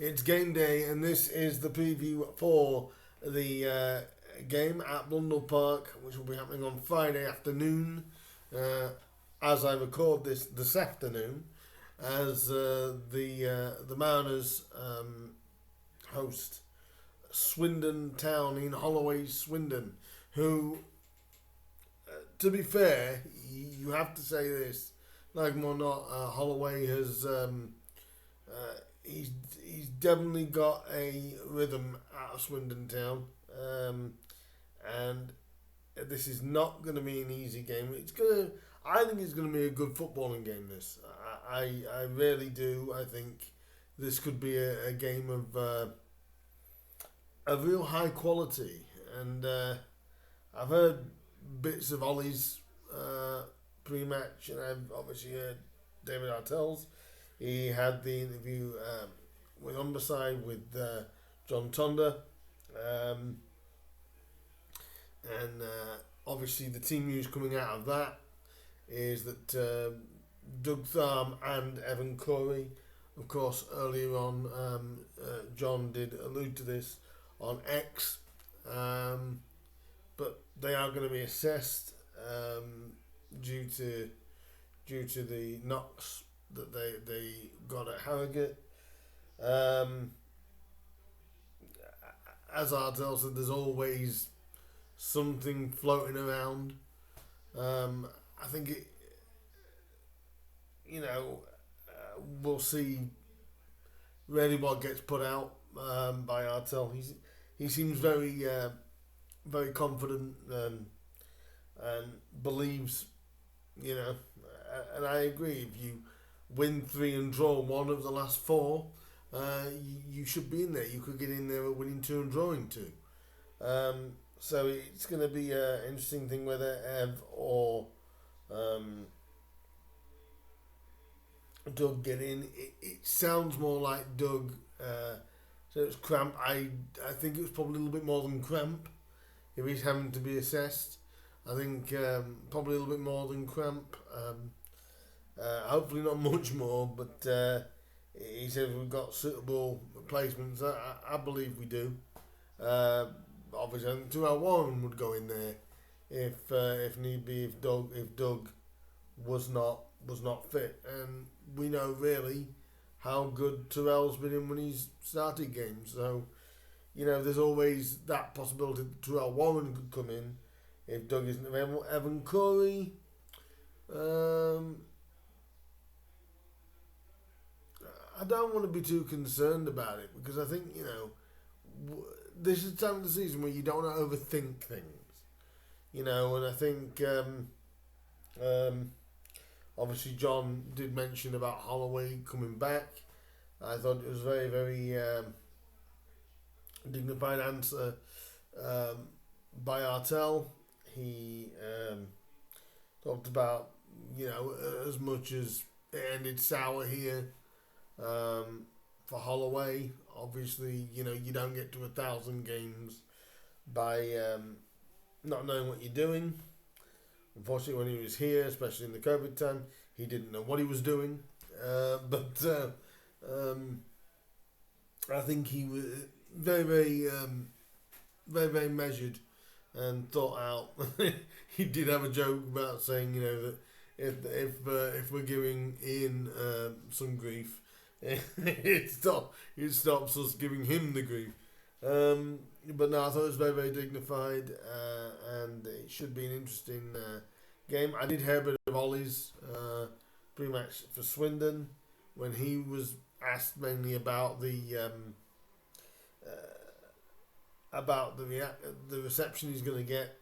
It's game day, and this is the preview for the game at Blundell Park, which will be happening on Friday afternoon. As I record this afternoon, as the Mariners host Swindon Town in Holloway, Swindon, who, to be fair, you have to say this, like or not, Holloway has he's definitely got a rhythm out of Swindon Town, and this is not going to be an easy game. I think it's going to be a good footballing game. I really do. I think this could be a game of real high quality, and I've heard bits of Ollie's pre-match, and I've obviously heard David Artell's. He had the interview with Humberside with John Tonda, and obviously the team news coming out of that is that Doug Tharm and Evan Corey, of course, earlier on, John did allude to this on X, but they are going to be assessed due to the knocks that they got at Harrogate. As Ardell said, there's always something floating around. I think we'll see really what gets put out by Ardell. He seems very very confident and believes, and I agree. If you win 3 and draw 1 of the last 4, you should be in there. You could get in there with winning 2 and drawing 2. So it's going to be an interesting thing whether Ev or Doug get in. It sounds more like Doug. So it's cramp. I think it was probably a little bit more than cramp. If he's having to be assessed, I think probably a little bit more than cramp. Hopefully not much more, but he said we've got suitable replacements. I believe we do. Obviously, I think Terrell Warren would go in there if need be, if Doug was not fit, and we know really how good Terrell's been in when he's started games. So there's always that possibility that Terrell Warren could come in if Doug isn't available. Evan Corey. I don't want to be too concerned about it because I think, this is the time of the season where you don't want to overthink things, and I think obviously John did mention about Holloway coming back. I thought it was very, very dignified answer by Artell. He talked about, as much as it ended sour here, for Holloway, obviously, you don't get to 1,000 games by not knowing what you're doing. Unfortunately, when he was here, especially in the COVID time, he didn't know what he was doing. But I think he was very, very, very, very measured and thought out. He did have a joke about saying, that if we're giving Ian some grief, it stops us giving him the grief. But no, I thought it was very, very dignified, and it should be an interesting game. I did hear a bit of Ollie's pre-match for Swindon when he was asked mainly about the reception he's going to get.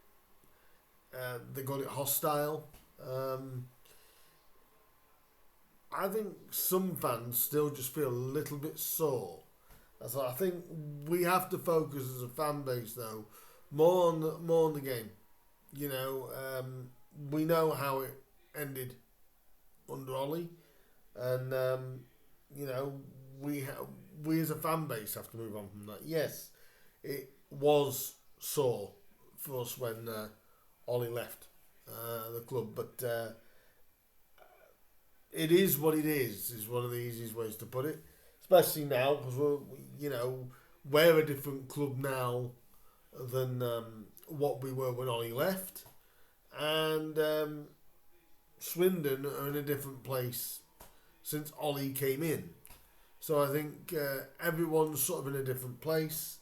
They got it hostile. I think some fans still just feel a little bit sore. So I think we have to focus as a fan base though more on the game. We know how it ended under Ollie, and we as a fan base have to move on from that. Yes, it was sore for us when Ollie left the club, but it is what it is one of the easiest ways to put it. especially now because we're a different club now than what we were when Ollie left, and Swindon are in a different place since Ollie came in. So I think everyone's sort of in a different place,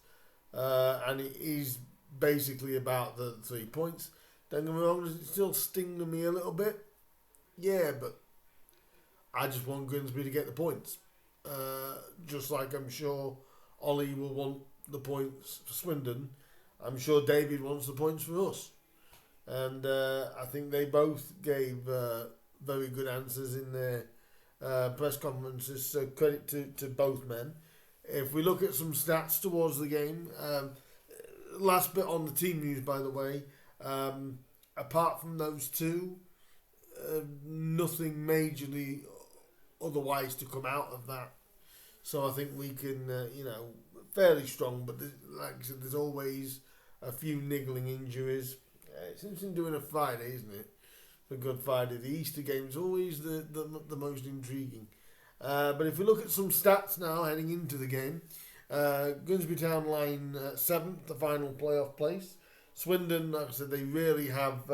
and it is basically about the 3 points. Don't get me wrong, does it still sting to me a little bit? Yeah, but I just want Grimsby to get the points. Just like I'm sure Ollie will want the points for Swindon, I'm sure David wants the points for us. And I think they both gave very good answers in their press conferences, so credit to both men. If we look at some stats towards the game, last bit on the team news, by the way, apart from those two, nothing majorly otherwise to come out of that. So I think we can, fairly strong, but like I said, there's always a few niggling injuries. It's interesting doing a Friday, isn't it? For Good Friday. The Easter game is always the most intriguing. But if we look at some stats now heading into the game, Grimsby Town line 7th, the final playoff place. Swindon, like I said, they really have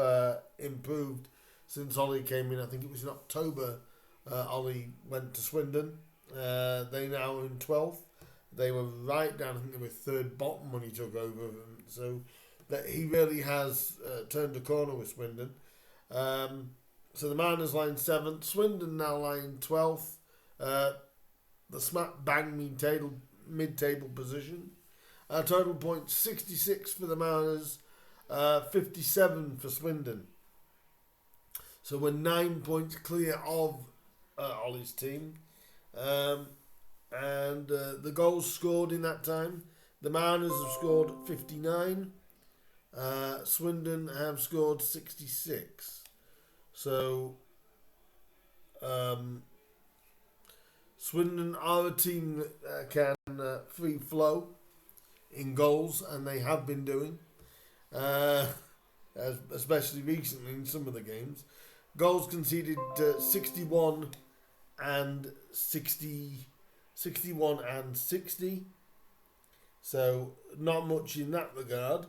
improved since Ollie came in. I think it was in October Ollie went to Swindon. They now are in 12th. They were right down, I think they were third bottom when he took over. So that he really has turned a corner with Swindon. So the Mariners line 7th, Swindon now line 12th. The smack bang mid-table position. Total points 66 for the Mariners, 57 for Swindon. So we're 9 points clear of Ollie's team. And the goals scored in that time, the Mariners have scored 59. Swindon have scored 66. So Swindon are a team that can free flow in goals, and they have been doing, especially recently in some of the games. Goals conceded 61 and 60. So not much in that regard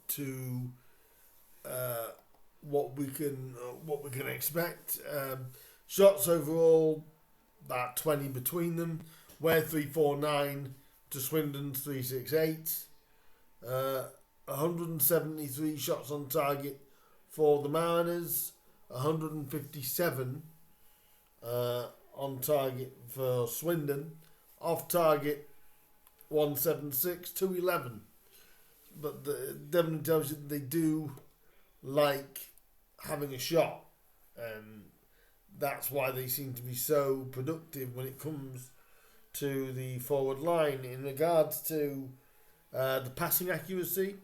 to what we can expect. Shots overall about 20 between them. We're 349 to Swindon's 368. 173 shots on target for the Mariners. 157 on target for Swindon. Off target 176, 211. But definitely tells you that they do like having a shot, and that's why they seem to be so productive when it comes to the forward line. In regards to the passing accuracy,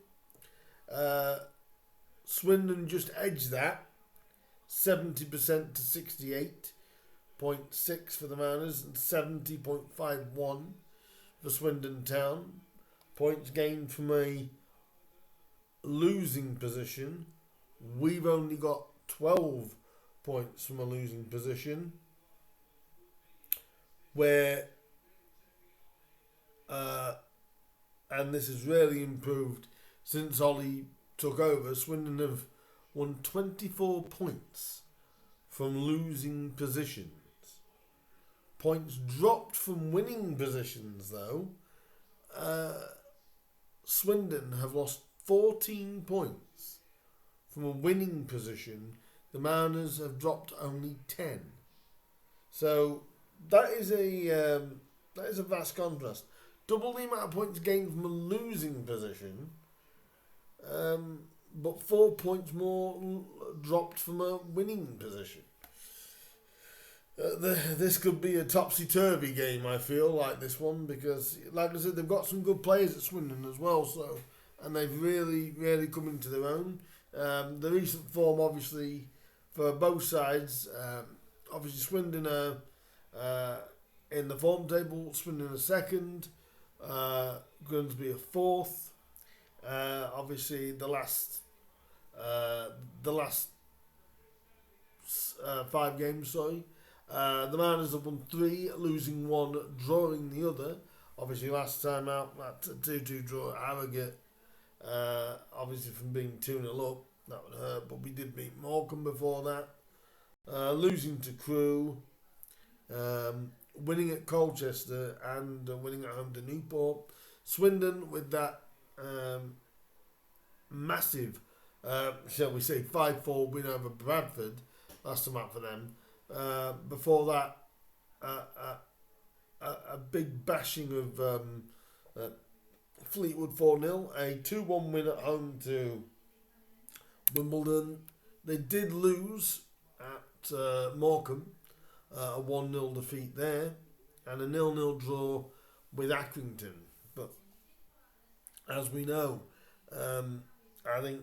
Swindon just edged that 70% to 68.6 for the Mariners and 70.51 for Swindon Town. Points gained from a losing position. We've only got 12 points from a losing position, where and this has really improved since Ollie took over. Swindon have won 24 points from losing positions. Points dropped from winning positions, though. Swindon have lost 14 points from a winning position. The Mariners have dropped only 10. So that is a vast contrast. Double the amount of points gained from a losing position, but 4 points more dropped from a winning position. This could be a topsy-turvy game, I feel, like this one, because, like I said, they've got some good players at Swindon as well, so, and they've really, really come into their own. The recent form, obviously, for both sides, obviously Swindon are in the form table. Swindon are second, Grimsby are fourth. Obviously, the last 5 games, The Mariners have won 3, losing 1, drawing the other. Obviously, last time out, that 2-2 draw at Harrogate, obviously from being 2-0 up, that would hurt, but we did beat Morecambe before that. Losing to Crewe, winning at Colchester, and winning at home to Newport. Swindon with that massive, shall we say, 5-4 win over Bradford, last time out for them. Before that, a big bashing of Fleetwood 4-0, a 2-1 win at home to Wimbledon. They did lose at Morecambe, a 1-0 defeat there, and a 0-0 draw with Accrington. But as we know, I think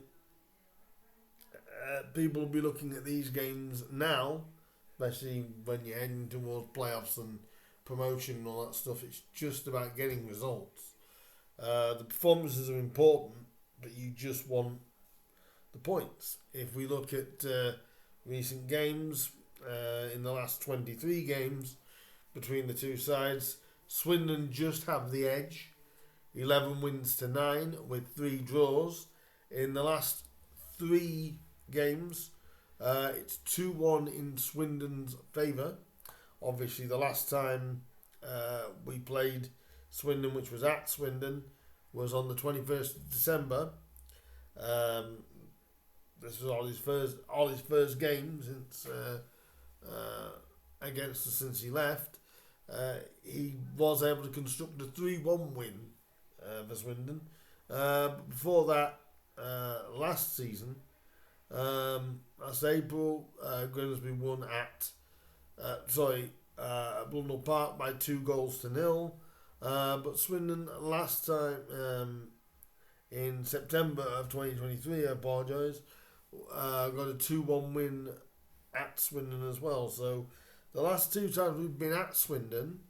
people will be looking at these games now, especially when you're heading towards playoffs and promotion and all that stuff. It's just about getting results. The performances are important, but you just want the points. If we look at recent games, in the last 23 games between the two sides, Swindon just have the edge, 11 wins to 9 with 3 draws. In the last 3 games, it's 2-1 in Swindon's favour. Obviously, the last time we played Swindon, which was at Swindon, was on the 21st of December. This was all his first game since against us since he left. He was able to construct a 3-1 win for Swindon. Before that, last season, last April, Grimsby won at Blundell Park by 2-0. But Swindon last time, in September of 2023, I apologise, got a 2-1 win at Swindon as well. So the last 2 times we've been at Swindon,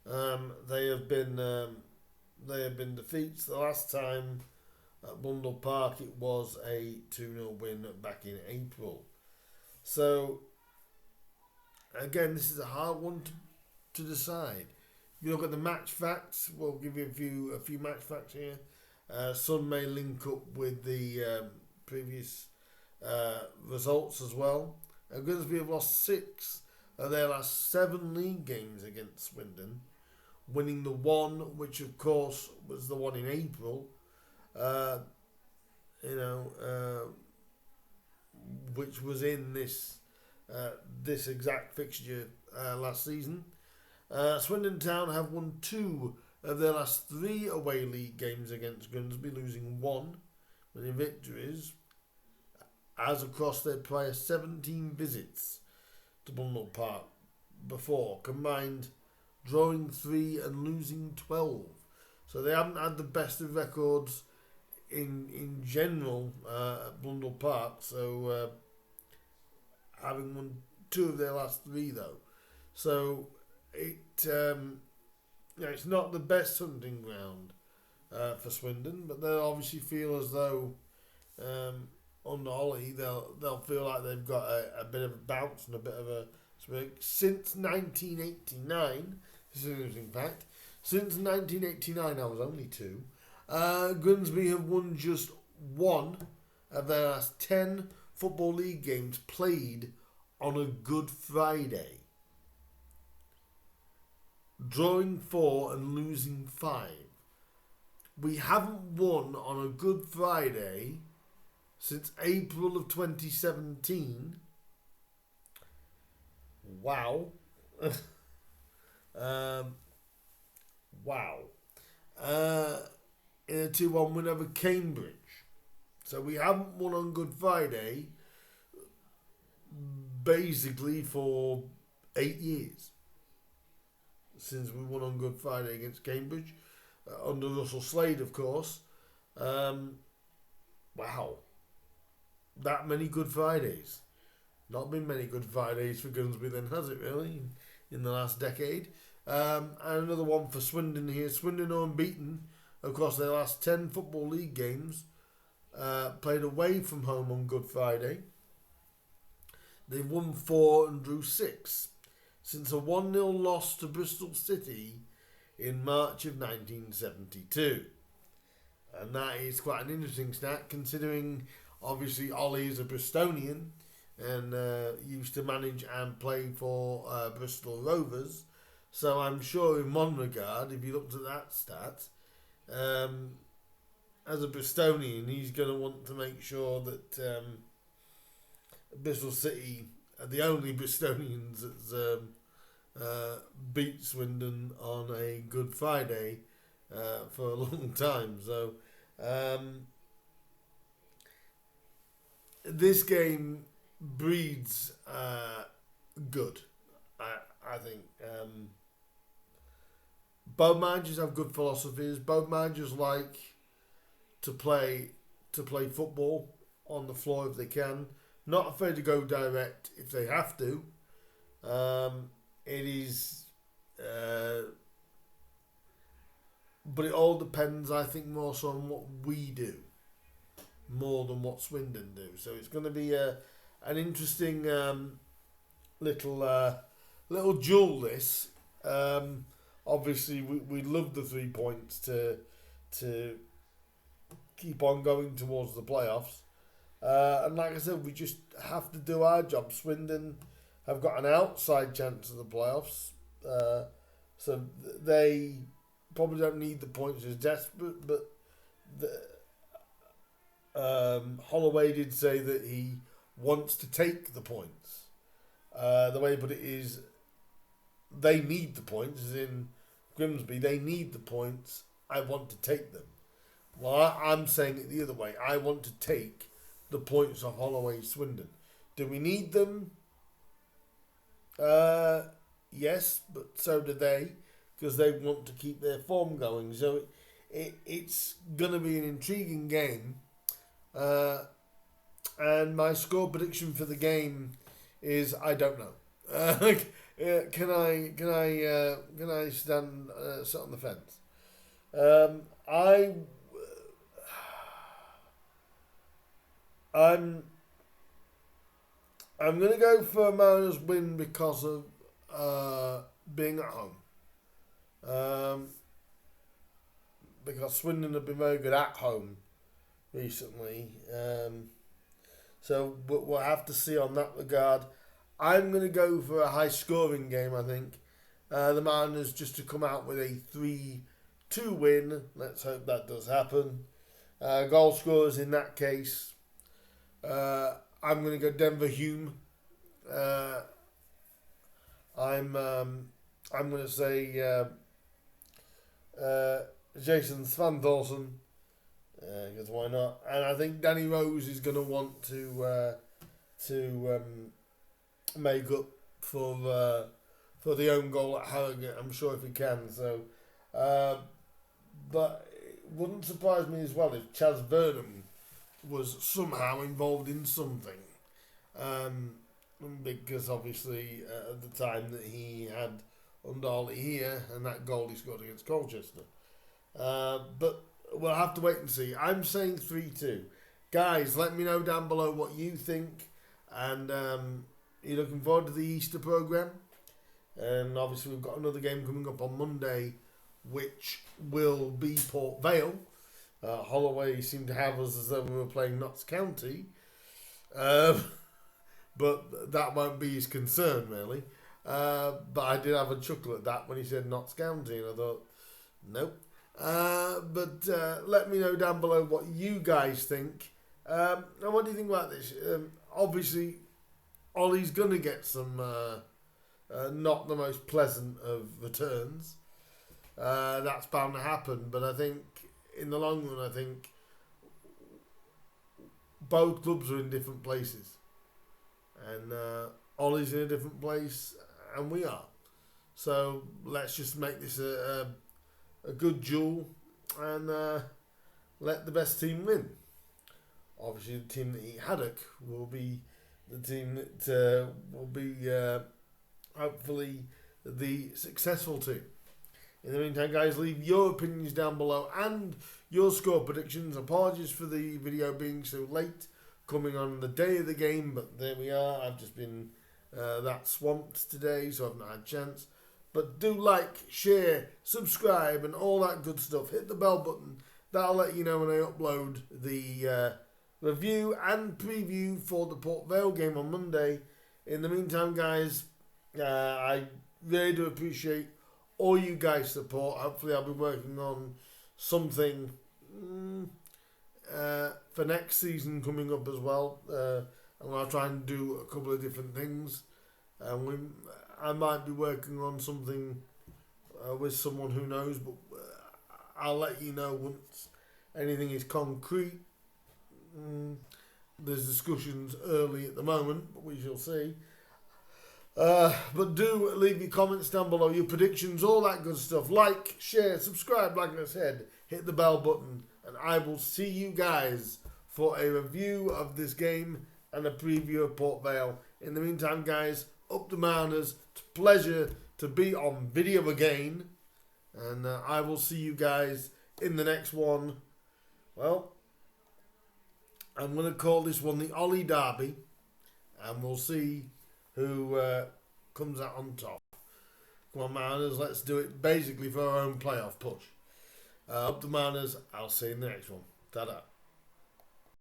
they have been defeats. The last time at Blundell Park, it was a 2-0 win back in April. So again, this is a hard one to decide. If you look at the match facts, we'll give you a few match facts here. Some may link up with the previous results as well. Grimsby have lost 6 of their last 7 league games against Swindon, winning the one, which of course was the one in April, which was in this exact fixture last season. Swindon Town have won 2 of their last 3 away league games against Grimsby, losing 1, winning victories, as across their prior 17 visits to Blundell Park before, combined drawing 3 and losing 12. So they haven't had the best of records in general at Blundell Park. So having won 2 of their last 3 though, so it's not the best hunting ground for Swindon, but they obviously feel as though under Ollie they'll feel like they've got a bit of a bounce and a bit of a spike. Since 1989, this is an interesting fact. Since 1989, I was only 2. Grimsby have won just 1 of their last 10 Football League games played on a Good Friday, drawing 4 and losing 5. We haven't won on a Good Friday since April of 2017. Wow. Wow. In a 2-1 win over Cambridge. So we haven't won on Good Friday basically for 8 years. Since we won on Good Friday against Cambridge. Under Russell Slade, of course. Wow. That many Good Fridays. Not been many Good Fridays for Grimsby then, has it really, in the last decade? And another one for Swindon here. Swindon are unbeaten across their last 10 Football League games. Played away from home on Good Friday. They've won 4 and drew 6. since a 1-0 loss to Bristol City in March of 1972. And that is quite an interesting stat, considering obviously Ollie is a Bristolian and used to manage and play for Bristol Rovers. So I'm sure in one regard, if you looked at that stat, as a Bristolian, he's going to want to make sure that Bristol City are the only Bristolians that's beat Swindon on a Good Friday for a long time. So this game breeds good, I think. Both managers have good philosophies. Both managers like to play football on the floor if they can. Not afraid to go direct if they have to. It is, but it all depends, I think, more so on what we do, more than what Swindon do. So it's going to be an interesting little duel. This, obviously, we love the 3 points to keep on going towards the playoffs. And like I said, we just have to do our job. Swindon have got an outside chance of the playoffs. So they probably don't need the points as desperate, but Holloway did say that he wants to take the points. The way he put it is, they need the points, as in Grimsby, they need the points. I want to take them. Well, I'm saying it the other way. I want to take the points of Holloway Swindon. Do we need them? Yes, but so do they, because they want to keep their form going. So it's going to be an intriguing game. And my score prediction for the game is, I don't know. Can I stand sit on the fence? I'm going to go for a Mariners win because of being at home. Because Swindon have been very good at home recently. So we'll have to see on that regard. I'm going to go for a high-scoring game, I think. The Mariners just to come out with a 3-2 win. Let's hope that does happen. Goal scorers in that case. I'm going to go Denver Hume. I'm going to say Jason Svantolson, because why not? And I think Danny Rose is going to want to make up for the own goal at Harrogate. I'm sure if he can. So, but it wouldn't surprise me as well if Chaz Burnham was somehow involved in something, because obviously at the time that he had under Ollie here and that goal he scored against Colchester. But we'll have to wait and see. I'm saying 3-2. Guys, let me know down below what you think, and you're looking forward to the Easter programme. And obviously we've got another game coming up on Monday, which will be Port Vale. Holloway seemed to have us as though we were playing Notts County, but that won't be his concern really. But I did have a chuckle at that when he said Notts County, and I thought, nope. But let me know down below what you guys think. And what do you think about this? Obviously, Ollie's going to get some not the most pleasant of returns. That's bound to happen, but I think in the long run, I think both clubs are in different places, and Ollie's in a different place, and we are. So let's just make this a good duel and let the best team win. Obviously, the team that eat haddock will be the team that will be hopefully the successful team. In the meantime, guys, leave your opinions down below and your score predictions. Apologies for the video being so late, coming on the day of the game, but there we are. I've just been that swamped today, so I've not had a chance. But do like, share, subscribe, and all that good stuff. Hit the bell button. That'll let you know when I upload the review and preview for the Port Vale game on Monday. In the meantime, guys, I really do appreciate all you guys' support. Hopefully I'll be working on something for next season coming up as well. I'm going to try and do a couple of different things. I might be working on something with someone, who knows, but I'll let you know once anything is concrete. There's discussions early at the moment, but we shall see. But do leave your comments down below, your predictions, all that good stuff. Like, share, subscribe, like I said. Hit the bell button. And I will see you guys for a review of this game and a preview of Port Vale. In the meantime, guys, up the Mariners. It's a pleasure to be on video again. And I will see you guys in the next one. Well, I'm going to call this one the Ollie Derby. And we'll see who comes out on top. Come on, Mariners, let's do it basically for our own playoff push. Up the Mariners, I'll see you in the next one. Ta-da.